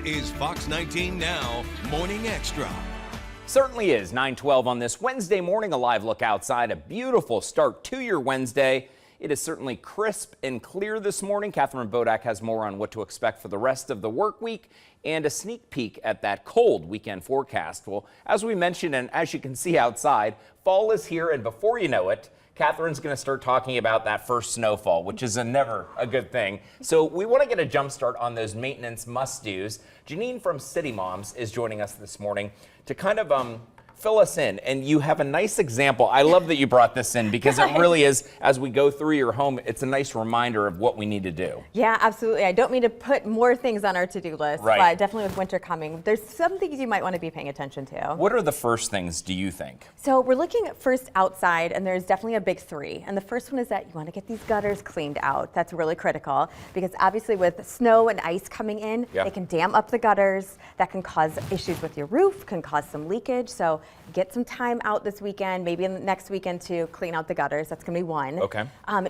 is Fox 19 Now Morning Extra. Certainly is 9:12 on this Wednesday morning. A live look outside. A beautiful start to your Wednesday. It is certainly crisp and clear this morning. Catherine Bodak has more on what to expect for the rest of the work week and a sneak peek at that cold weekend forecast. Well, as we mentioned, and as you can see outside, fall is here, and before you know it, Catherine's going to start talking about that first snowfall, which is never a good thing. So we want to get a jump start on those maintenance must-dos. Janine from City Moms is joining us this morning to kind of fill us in. And you have a nice example. I love that you brought this in because it really is, as we go through your home, it's a nice reminder of what we need to do. Yeah, absolutely. I don't mean to put more things on our to-do list, but definitely with winter coming, there's some things you might want to be paying attention to. What are the first things, do you think? So we're looking at first outside, and there's definitely a big three. And the first one is that you want to get these gutters cleaned out. That's really critical because obviously with snow and ice coming in, they can dam up the gutters. That can cause issues with your roof, can cause some leakage. So get some time out this weekend, maybe in the next weekend to clean out the gutters. That's going to be one. Okay.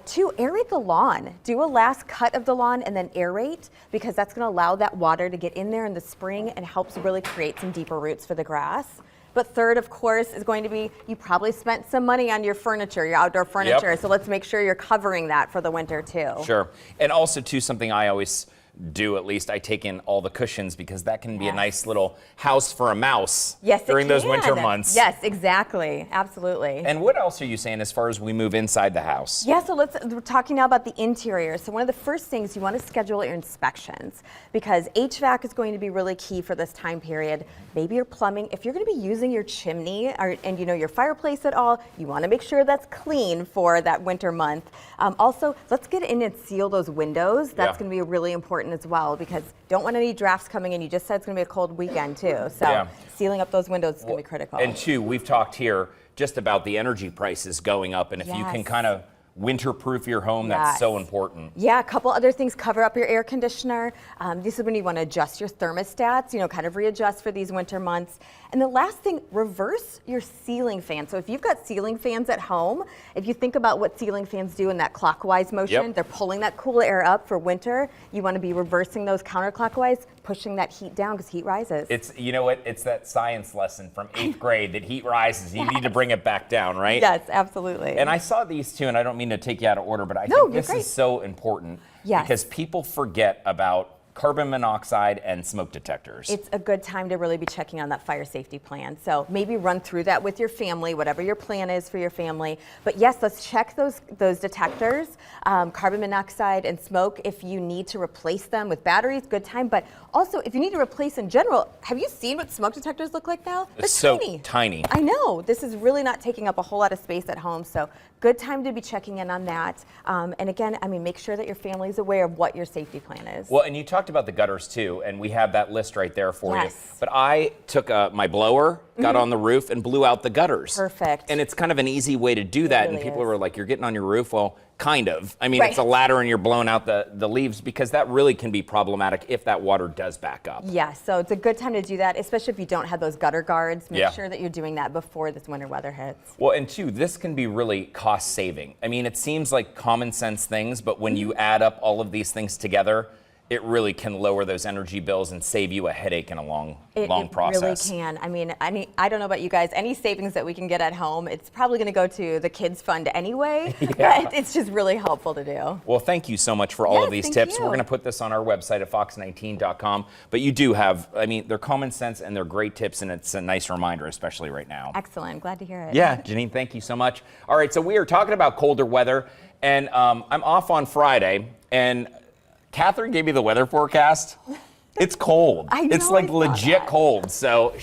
Two, aerate the lawn. Do a last cut of the lawn and then aerate because that's going to allow that water to get in there in the spring and helps really create some deeper roots for the grass. But third, of course, is going to be you probably spent some money on your furniture, your outdoor furniture. So let's make sure you're covering that for the winter too. Sure. And also, too, something I always do, at least I take in all the cushions because that can be a nice little house for a mouse during those winter months. Yes, exactly. Absolutely. And what else are you saying as far as we move inside the house? Yeah, so we're talking now about the interior. So one of the first things you want to schedule your inspections because HVAC is going to be really key for this time period. Maybe your plumbing, if you're going to be using your chimney and your fireplace at all, you want to make sure that's clean for that winter month. Also, let's get in and seal those windows. That's going to be really important as well because don't want any drafts coming in. You just said it's going to be a cold weekend too. So sealing up those windows is going to be critical. And two, we've talked here just about the energy prices going up, and if you can kind of winter-proof your home, that's so important. Yeah, a couple other things. Cover up your air conditioner. This is when you want to adjust your thermostats, kind of readjust for these winter months. And the last thing, reverse your ceiling fan. So if you've got ceiling fans at home, if you think about what ceiling fans do in that clockwise motion, they're pulling that cool air up for winter. You want to be reversing those counterclockwise, pushing that heat down because heat rises. It's, you know what, it's that science lesson from 8th grade that heat rises. You need to bring it back down, right? Yes, absolutely. And I saw these two, and I don't mean to take you out of order, but I think this is so important because people forget about carbon monoxide and smoke detectors. It's a good time to really be checking on that fire safety plan. So maybe run through that with your family, whatever your plan is for your family. But yes, let's check those detectors, carbon monoxide and smoke. If you need to replace them with batteries, good time. But also, if you need to replace in general, have you seen what smoke detectors look like now? They're so tiny. Tiny. I know. This is really not taking up a whole lot of space at home. So good time to be checking in on that. And again, make sure that your family's aware of what your safety plan is. Well, and you talked about the gutters too, and we have that list right there for you. But I took my blower, got on the roof, and blew out the gutters. Perfect. And it's kind of an easy way to do that. And people were like, "You're getting on your roof." Well, kind of. It's a ladder and you're blowing out the leaves because that really can be problematic if that water does back up. Yeah, so it's a good time to do that, especially if you don't have those gutter guards. Make sure that you're doing that before this winter weather hits. Well, and two, this can be really cost saving. It seems like common sense things, but when you add up all of these things together, it really can lower those energy bills and save you a headache in a long process. It really can. I don't know about you guys. Any savings that we can get at home, it's probably going to go to the kids' fund anyway. But it's just really helpful to do. Well, thank you so much for all of these tips. We're going to put this on our website at fox19.com. But you do have, they're common sense and they're great tips, and it's a nice reminder, especially right now. Excellent. Glad to hear it. Yeah, Janine, thank you so much. All right, so we are talking about colder weather, and I'm off on Friday, and Catherine gave me the weather forecast. It's cold. I know, it's like legit cold. So